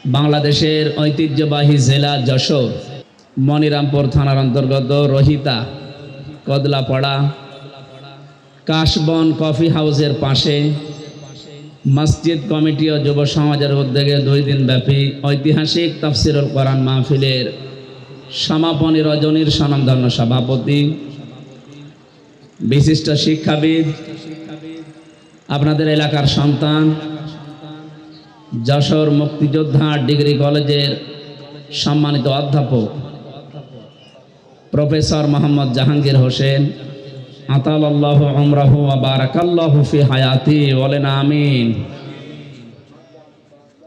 বাংলাদেশের ঐতিহ্যবাহী জেলা যশোর মনিরামপুর থানার অন্তর্গত রহিতা কদলাপাড়া কাশবন কফি হাউসের পাশে মসজিদ কমিটি ও যুব সমাজের উদ্যোগে 2 দিন ব্যাপী ঐতিহাসিক তাফসিরুল কোরআন মাহফিলের সমাপনী রজনীর স্বনামধন্য সভাপতি বিশিষ্ট শিক্ষাবিদ আপনাদের এলাকার সন্তান যশোর মুক্তিযোদ্ধা ডিগ্রি কলেজের সম্মানিত অধ্যাপক প্রফেসর মোহাম্মদ জাহাঙ্গীর হোসেন আতালাল্লাহু উমরাহু ওয়া বারাকাল্লাহু ফি হায়াতি, বলেন আমিন।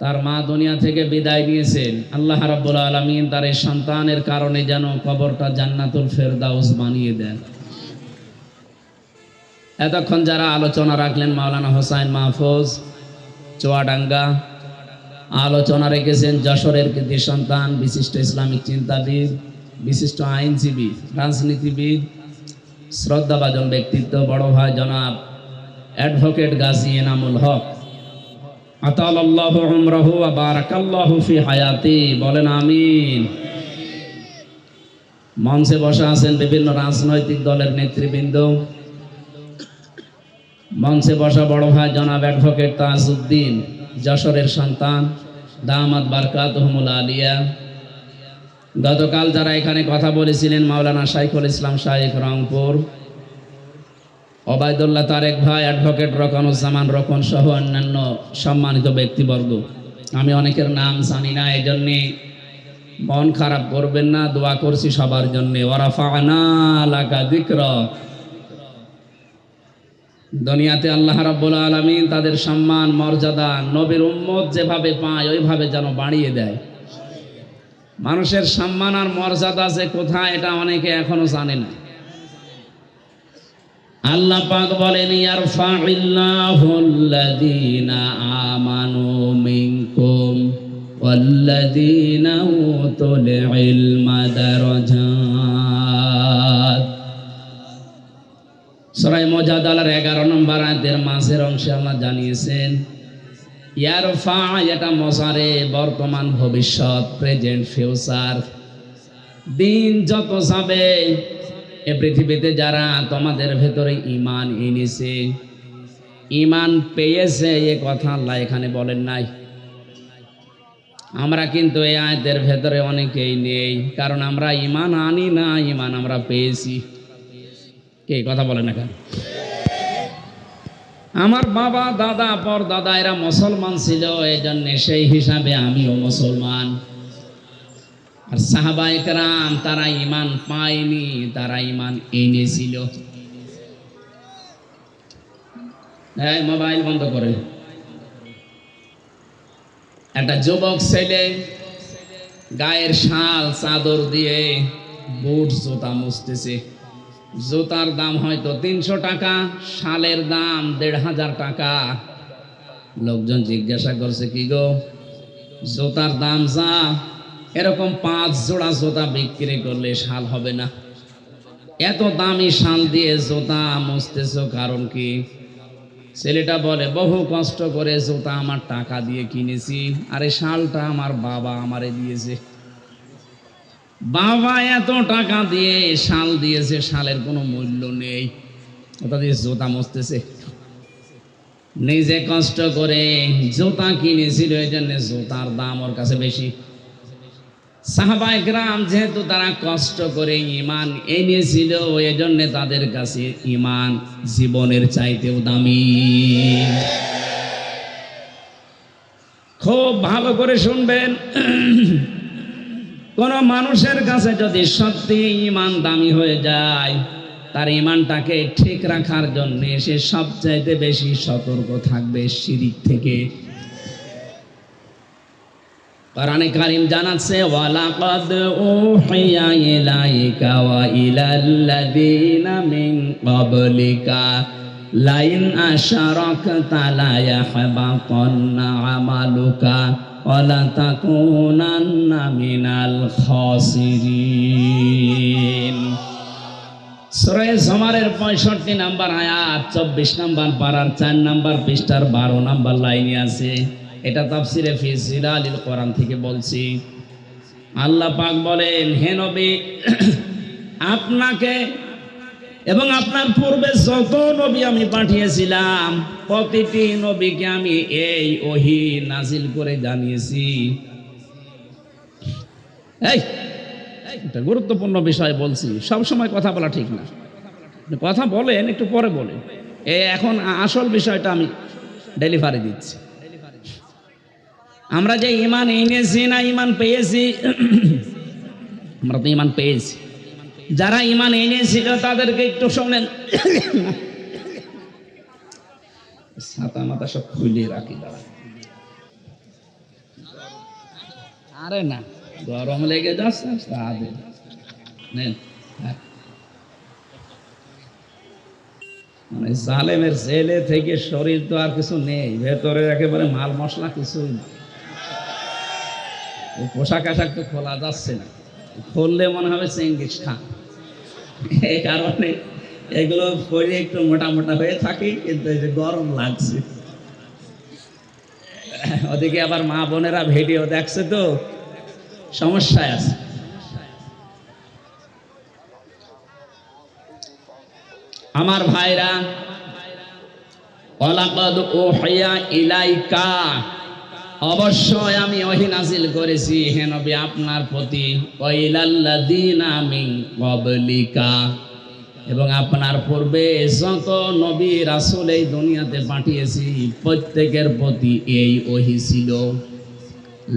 তার মা দুনিয়া থেকে বিদায় নিয়েছেন, আল্লাহ রাব্বুল আলামিন তার এই সন্তানের কারণে যেন কবরটা জান্নাতুল ফেরদাউস বানিয়ে দেন। এতক্ষণ যারা আলোচনা রাখলেন মাওলানা হোসাইন মাহফুজ চুয়াডাঙ্গা, আলোচনা রেখেছেন যশোরের কৃতি সন্তান বিশিষ্ট ইসলামিক চিন্তাবিদ, বিশিষ্ট আইনজীবী, রাজনীতিবিদ, শ্রদ্ধাভাজন ব্যক্তিত্ব বড় ভাই জনাব অ্যাডভোকেট গাজী এনামুল হক আতালাল্লাহু উমরাহু ওয়া বারাকাল্লাহু ফি হায়াতি, বলেন আমিন। মঞ্চে বসা আছেন বিভিন্ন রাজনৈতিক দলের নেতৃবৃন্দ, মঞ্চে বসা বড় ভাই জনাব অ্যাডভোকেট তাজউদ্দিন যশোরের সন্তান দামাত বারকাতুহুমুল আলিয়া। গতকাল যারা এখানে কথা বলেছিলেন মাওলানা শাইখুল ইসলাম শাইখ রংপুর, ওবায়দুল্লাহ তারেক ভাই, অ্যাডভোকেট রকনুজ্জামান রকন সহ অন্যান্য সম্মানিত ব্যক্তিবর্গ। আমি অনেকের নাম জানি না, এই জন্যে মন খারাপ করবেন না, দোয়া করছি সবার জন্যে। ওয়ারাফা'না লাকা যিকরাক। দুনিয়াতে আল্লাহ রাব্বুল আলামিন তাদের সম্মান মর্যাদা নবীর উম্মত যেভাবে পায় ওইভাবে যেন বাড়িয়ে দেয়। মানুষের সম্মান আর মর্যাদা যে কোথায় এটা অনেকে এখনো জানে না। আল্লাহ পাক বলেন ইয়ারফা'িল্লাহুল্লাযীনা আমানু মিনকুম ওয়াল্লাযীনা উতুল ইলমা দারাজাত। সূরা মুজাদালার 11 নম্বর আয়াতের মাঝের অংশে আল্লাহ জানিয়েছেন ইয়ারফা, এটা মজারে বর্তমান ভবিষ্যৎ, প্রেজেন্ট ফিউচার। দিন যত যাবে এ পৃথিবীতে যারা তোমাদের ভেতরে ঈমান এনেছে, ঈমান পেয়েছে, এ কথা আল্লাহ এখানে বলেন নাই। আমরা কিন্তু এই আয়াতের ভেতরে অনেকেই নেই, কারণ আমরা ঈমান আনি না, ঈমান আমরা পেয়েছি। কে কথা বলেন না কেন? আমার বাবা দাদা পর দাদা এরা মুসলমান ছিল, এই জন্য সেই হিসাবে আমিও মুসলমান। আর সাহাবায়ে কেরাম তারা ঈমান পায়নি, তারা ঈমান এনেছিল। এই মোবাইল বন্ধ করে। একটা যুবক ছেলে গায়ের শাল চাদর দিয়ে বুট জুতা মুছতেছে। জুতার দাম হয়তো 300 টাকা, শালের দাম 1500 টাকা। লোকজন জিজ্ঞাসা করছে কি গো, জুতার দাম যা, এরকম 5 জোড়া জুতা বিক্রি করলে শাল হবে না? এত দামি শাল দিয়ে জুতা মুছতেছো কারণ কি? ছেলেটা বলে বহু কষ্ট করে জুতা আমার টাকা দিয়ে কিনেছি, আর এই শালটা আমার বাবা আমারে দিয়েছে। বাবা এত টাকা দিয়ে শাল দিয়েছে, শালের কোনো মূল্য নেই, ওটা দিয়ে জুতা মুছতেছে। নিজে কষ্ট করে জুতা কিনেছিল, এই জন্য জুতার দাম ওর কাছে বেশি। সাহাবায়ে কেরাম যেহেতু তারা কষ্ট করে ঈমান এনেছিল, এই জন্য তাদের কাছে ঈমান জীবনের চাইতেও দামি। খুব ভালো করে শুনবেন, কোন মানুষের কাছে যদি সত্যি ঈমান দামি হয়ে যায়, তার ঈমানটাকে ঠিক রাখার জন্য সে সবচাইতে বেশি সতর্ক থাকবে শিরিক থেকে। কোরআনে কারীম জানাচ্ছে ওয়ালাকাদ উহিয়া ইলাইকা ওয়া ইলাল্লাযীনা মিন ক্বাবলিকা লাইন আশরাকতা লা ইয়াহবাতান্না আমালুকা ওয়ালা তাকুনান্না মিনাল খাসিরিন। সূরা জুমারের 65 নম্বর আয়াত 24 নম্বর পারার 4 নম্বর পৃষ্ঠার 12 নম্বর লাইনে আছে এটা তাফসিরে ফি জিলালিল কোরআন থেকে বলছি। আল্লাহ পাক বলেন, হে নবী, আপনাকে এবং আপনার পূর্বে যত নবী আমি পাঠিয়েছিলাম প্রতিটি নবীকে আমি এই ওহী নাজিল করে জানিয়েছি। একটা গুরুত্বপূর্ণ বিষয় বলছি, সব সময় কথা বলা ঠিক না। কথা বলেন, একটু পরে বলেন। এখন আসল বিষয়টা আমি ডেলিভারি দিচ্ছি। আমরা যে ঈমান এনেছি না ঈমান পেয়েছি, আমরা তো ঈমান পেয়েছি। যারা ঈমান এনেছিল তাদেরকে একটু শোনেন। ছাতা মাথা সব খুলে রাখি, দাঁড়া। আরে না, গরম লেগে যাচ্ছে। মানে জালেমের জেলে থেকে শরীর তো আর কিছু নেই, ভেতরে একেবারে মাল মশলা কিছুই না। পোশাক আশাক তো খোলা যাচ্ছে না, খুললে মনে হবে চেঙ্গিস খান। এই কারণে এগুলো পরে একটু মোটা মোটা হয়ে থাকে, কিন্তু এই যে গরম লাগছে। ওদিকে আবার মা বোনেরা ভিডিও দেখছে তো সমস্যায় আছে। আমার ভাইরা, ওয়ালাকাদ উহিয়া ইলাইকা, অবশ্যই আমি ওহী নাজিল করেছি হে নবী আপনার প্রতি, ওয়া ইলাল্লাযীনা মিন ক্বাবলিকা, এবং আপনার পূর্বে যত নবী রাসূল এই দুনিয়াতে পাঠিয়েছি প্রত্যেকের প্রতি এই ওহী ছিল।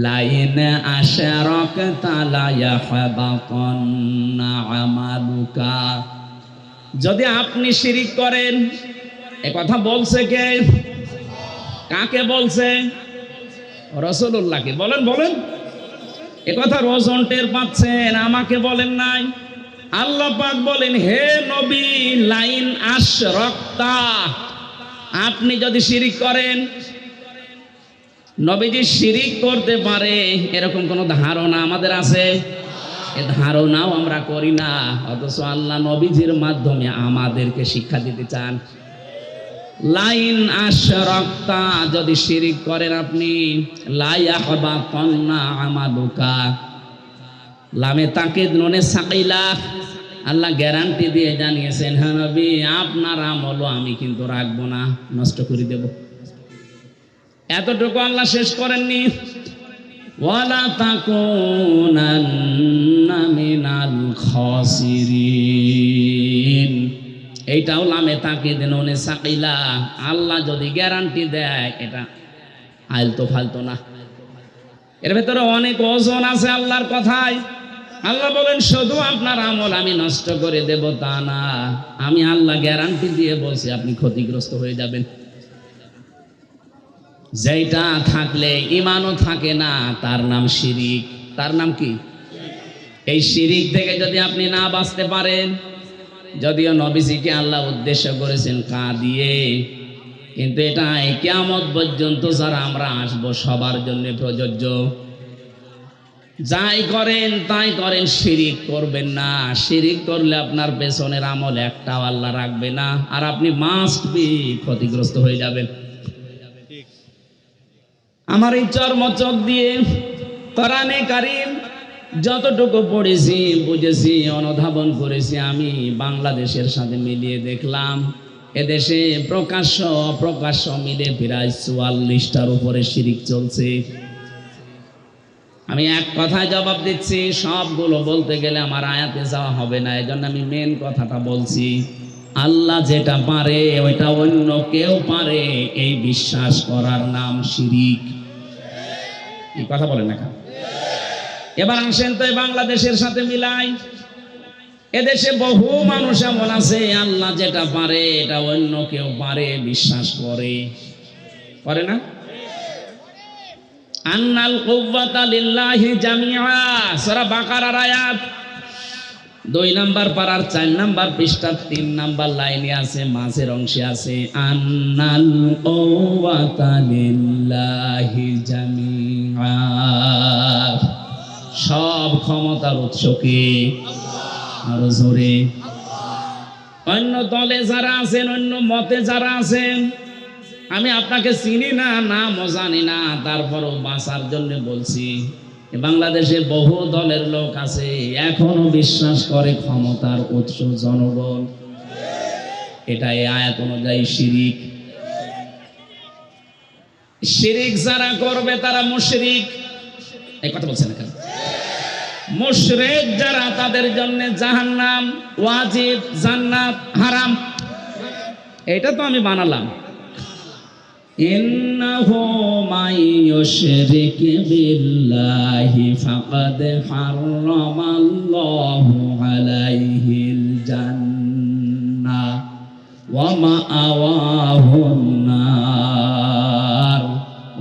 লাইন আশরাকতা লা ইয়াহবাতান্না আমালুকা, যদি আপনি শিরিক করেন। এ কথা বলছে কে? কাকে বলছে? রাসূলুল্লাহকে। বলেন বলেন, এ কথা রোজন টের পাচ্ছেন, আমাকে বলেন নাই। আল্লাহ পাক বলেন, হে নবী, লাইন আশরাকতা, আপনি যদি শিরিক করেন। নবীজি শিরিক করতে পারে এরকম কোন ধারণা আমাদের আছে? এ ধারণাও আমরা করি না, অথচ আল্লাহ নবীজির মাধ্যমে আমাদেরকে শিক্ষা দিতে চান। লাইন আশরাকতা, যদি শিরিক করেন আপনি, লা ইয়াহবাতান্না আমালুকা, লামে তাকিদ নুনে সাকিলা, আল্লাহ গ্যারান্টি দিয়ে জানিয়েছেন, হ্যাঁ নবী আপনার আমলও আমি কিন্তু রাখবো না, নষ্ট করে দেব। এতটুকু আল্লাহ শেষ করেননি, ওয়ালা তাকুনান্না মিনাল খাসিরিন, এইটাও লামে তাকিদ নুনে সাকিলা। আল্লাহ যদি গ্যারান্টি দেয়, এটা আলতো ফালতো না, এর ভেতরে অনেক ওজন আছে আল্লাহর কথায়। আল্লাহ বলেন, শুধু আপনার আমল আমি নষ্ট করে দেব তা না, আমি আল্লাহ গ্যারান্টি দিয়ে বলছি আপনি ক্ষতিগ্রস্ত হয়ে যাবেন। যেটা থাকলে ঈমানও থাকে না, তার নাম শিরিক। তার নাম কি? এই শিরিক থেকে যদি আপনি না বাঁচতে পারেন, যদিও নবীজিকে আল্লাহ উদ্দেশ্য করেছেন কা দিয়ে, কিন্তু এটা কিয়ামত পর্যন্ত যারা আমরা আসবো সবার জন্য প্রযোজ্য। যাই করেন তাই করেন, শিরিক করবেন না। শিরিক করলে আপনার পেছনের আমল একটাও আল্লাহ রাখবে না, আর আপনি মাস্ট বি ক্ষতিগ্রস্ত হয়ে যাবেন। আমার এই চর্মচক দিয়ে কোরআনে কারীম যতটুকু পড়েছি, বুঝেছি, অনুধাবন করেছি, আমি বাংলাদেশের সাথে মিলিয়ে দেখলাম এদেশে প্রকাশ্য অপ্রকাশ্য মিলে প্রায় ৪৪টার উপরে শিরিক চলছে। আমি এক কথায় জবাব দিচ্ছি, সবগুলো বলতে গেলে আমার আয়াতে যাওয়া হবে না, এজন্য আমি মেন কথাটা বলছি। আল্লাহ যেটা পারে ওইটা অন্য কেউ পারে, এই বিশ্বাস করার নাম শিরিক। এই কথা বলেন না? এবার আসেন তো বাংলাদেশের সাথে মিলাই। এদেশে বহু মানুষ এমন আছে আল্লাহ যেটা পারে এটা অন্য কেউ পারে বিশ্বাস করে, করে না? আন্নাল কুওয়াতা লিল্লাহি জামিআ, সূরা বাকারার আয়াত 2 নাম্বার পারার 4 নাম্বার পৃষ্ঠার 3 নাম্বার লাইনে আছে, মাঝের অংশে আছে আন্নাল কুওয়াতা লিল্লাহি জামিআ, সব ক্ষমতার উৎস কে? আরো জোরে। অন্য দলে যারা আছেন, অন্য মতে যারা আছেন, আমি আপনাকে চিনি না, নামও জানি না, তারপরও বাঁচার জন্য বলছি। বাংলাদেশে বহু দলের লোক আছে এখনো বিশ্বাস করে ক্ষমতার উৎস জনগণ। এটা এই আয়াত অনুযায়ী শিরিক। শিরিক যারা করবে তারা মুশরিক। এই কথা বলছেন কেন? মুশরিক যারা তাদের জন্য জাহান্নাম ওয়াজিব, জান্নাত হারাম। এটা তো আমি বানালাম। ইন্নাহু মাইয়ুশরিক বিল্লাহি ফাকাদ হারামাল্লাহু আলাইহিল জান্নাহ ওয়া মাআওয়াহুন নার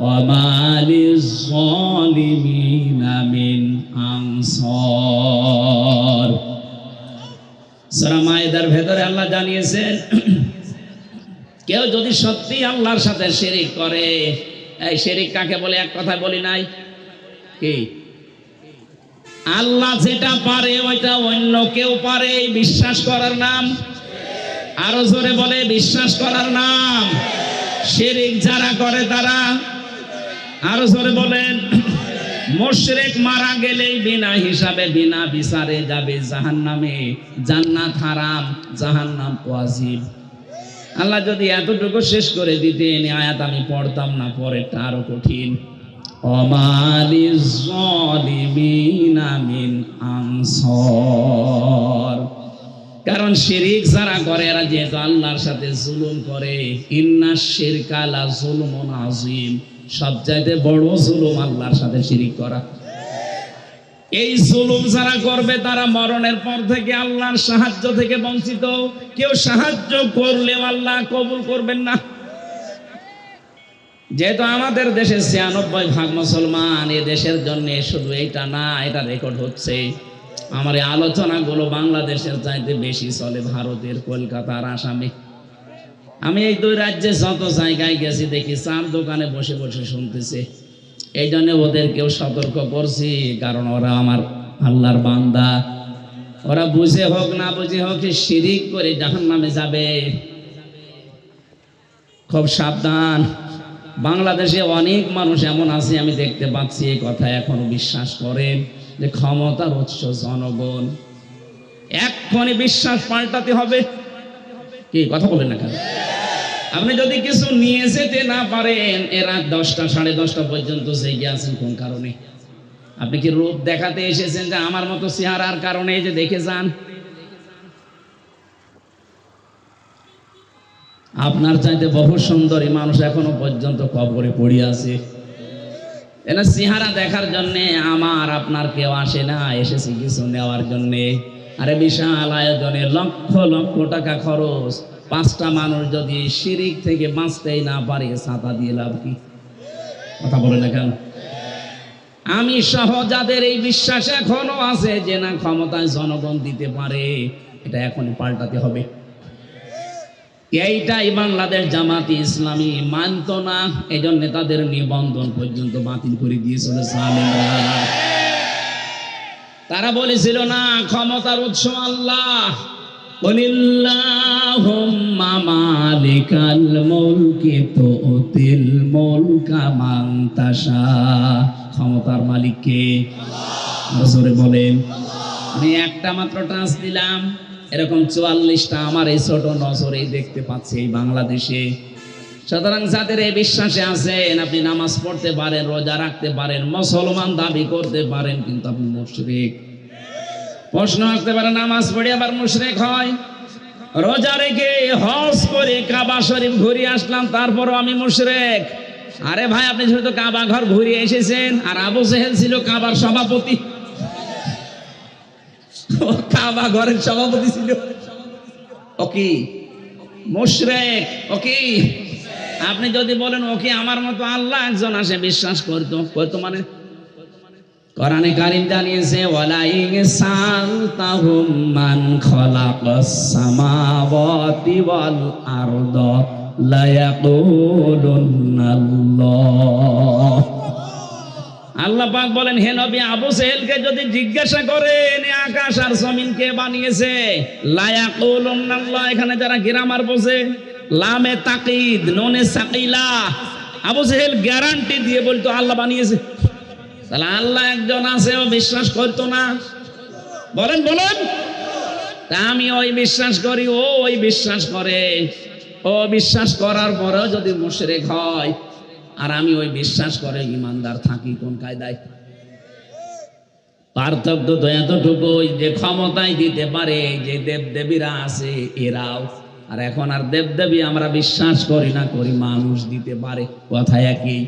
ওয়া মা লিয-যালিমিনা মিন আনসার। সূরা মায়েদার ভেতরে আল্লাহ জানিয়েছেন, কেউ যদি সত্যি আল্লাহর সাথে শিরিক করে, এই শিরিক কাকে বলে এক কথা বলি নাই কি? আল্লাহ যেটা পারে ওইটা অন্য কেউ পারে, বিশ্বাস করার নাম। আরো জোরে বলে, বিশ্বাস করার নাম। শিরিক যারা করে তারা, আরো জোরে বলেন, মুশরিক মারা গেলেই বিনা হিসাবে বিনা বিচারে যাবে জাহান্নামে। জান্নাত হারাম, জাহান্নাম ওয়াজিব। আল্লাহ যদি এতটুকু শেষ করে দিতেন, আয়াত আমি পড়তাম না, পরেরটা আরো কঠিন। ওয়ামালিয-যালিমিনা মিন আনসার। কারণ শিরিক যারা করে এরা যেহেতু আল্লাহর সাথে জুলুম করে। ইন্নাশ শিরকা লা যুলমুন আযীম। সবচাইতে বড় জুলুম আল্লাহর সাথে শিরিক করা। এই জুলুম যারা করবে তারা মরণের পর থেকে আল্লাহর সাহায্য থেকে বঞ্চিত। কেউ সাহায্য করলেও আল্লাহ কবুল করবেন না। যেহেতু আমাদের দেশে ৯৬% মুসলমান, এ দেশের জন্য শুধু এইটা না, এটা রেকর্ড হচ্ছে। আমার এই আলোচনাগুলো বাংলাদেশের চাইতে বেশি চলে ভারতের, কলকাতার, আসামে। আমি এই দুই রাজ্যে যত জায়গায় গেছি দেখি চার দোকানে বসে বসে শুনতেছে। এই জন্য ওদেরকেও সতর্ক করছি, কারণ ওরা আমার আল্লাহর বান্দা। ওরা বুঝে হোক না বুঝে হোক শিরিক করে জাহান্নামে যাবে। খুব সাবধান। বাংলাদেশে অনেক মানুষ এমন আছে আমি দেখতে পাচ্ছি, এই কথা এখনো বিশ্বাস করেন যে ক্ষমতার উৎস জনগণ। এক্ষুনি বিশ্বাস পাল্টাতে হবে। কি কথা বলেন না কেন? আপনি যদি কিছু নিয়ে যেতে না পারেন, রাত 10টা 10:30 পর্যন্ত জেগে আছেন কোন কারণে? আপনি কি রূপ দেখাতে এসেছেন যে আমার মতো চেহারার কারণে যে দেখে যান? আপনার চাইতে বহু সুন্দরী মানুষ এখনো পর্যন্ত কবরে পড়ে আছে। এনা চেহারা দেখার জন্য আমার আপনার কেউ আসে না, এসেছে কিছু নেওয়ার জন্য। আরে বিশাল আয়োজনে লক্ষ লক্ষ টাকা খরচ। 5টা মানুষ যদি শিরিক থেকে বাঁচতেই না পারে, ছাতা দিয়ে লাভ কি? কথা বলে না কেন? আমি সহ যাদের এই বিশ্বাস এখনো আছে যে না ক্ষমতায় জনগণ দিতে পারে, এটা এখনই পাল্টাতে হবে। এইটাই বাংলাদেশ জামাতি ইসলামী মানত না, এই জন্য তাদের নিবন্ধন পর্যন্ত বাতিল করে দিয়েছিল জালেমরা। তারা বলেছিল না ক্ষমতার উৎস আল্লাহ। কুলিল্লাহুম্মা মালিকাল মুলকি তুতিল মুলকা মান তাশা। ক্ষমতার মালিক কে? আল্লাহ। জোরে বলেন। আমি একটা মাত্র টাচ দিলাম, এরকম 44টা আমার এই ছোট নজরেই দেখতে পাচ্ছি এই বাংলাদেশে। সুতরাং যাদের এই বিশ্বাসে আছেন, আপনি নামাজ পড়তে পারেন, রোজা রাখতে পারেন, মুসলমান দাবি করতে পারেন, কিন্তু আপনি মুশরিক। প্রশ্ন আসতে পারে, নামাজ পড়ে আবার মুশরিক হয়? রোজা রেখে হজ করে কাবা শরীফ ঘুরে আসলাম, তারপরও আমি মুশরিক? আরে ভাই, আপনি শুধু কাবা ঘর ঘুরে এসেছেন, আর আবু জেহেল ছিল কাবার সভাপতি। কাবা ঘরের সভাপতি ছিল। ও কি মুশরিক? ও কি? আপনি যদি বলেন ও কি আমার মতো আল্লাহ একজন আসে বিশ্বাস করতো মানে কোরআনে কারীম জানিয়েছে, ওয়ালা ইনসালতাহুম মান খালাকাস সামাওয়াতি ওয়াল আরদা লা ইয়াকুলুনাল্লাহ। আল্লাহ পাক বলেন, হে নবী, আবু জেহেলকে যদি জিজ্ঞাসা করেন আকাশ আর জমিন কে বানিয়েছে, লা ইয়াকুলুনাল্লাহ, এখানে যারা গ্রামার বোঝে, লামে তাকিদ নুনে সাকিলা। আবু জেহেল গ্যারান্টি দিয়ে বলতো আল্লাহ বানিয়েছে। তাহলে আল্লাহ একজন আছে, ও বিশ্বাস করতো না? বলেন বলেন। তা আমি ওই বিশ্বাস করি, ও ওই বিশ্বাস করে। ও বিশ্বাস করার পরেও যদি মুশরিক হয় আর আমি ওই বিশ্বাস করে ইমানদার থাকি, কোন কায়দায়? পার্থক্য তো এতটুকুই যে ক্ষমতায় দিতে পারে যে দেবদেবীরা আছে এরাও, আর এখন আর দেবদেবী আমরা বিশ্বাস করি না, করি মানুষ দিতে পারে, কথা একই।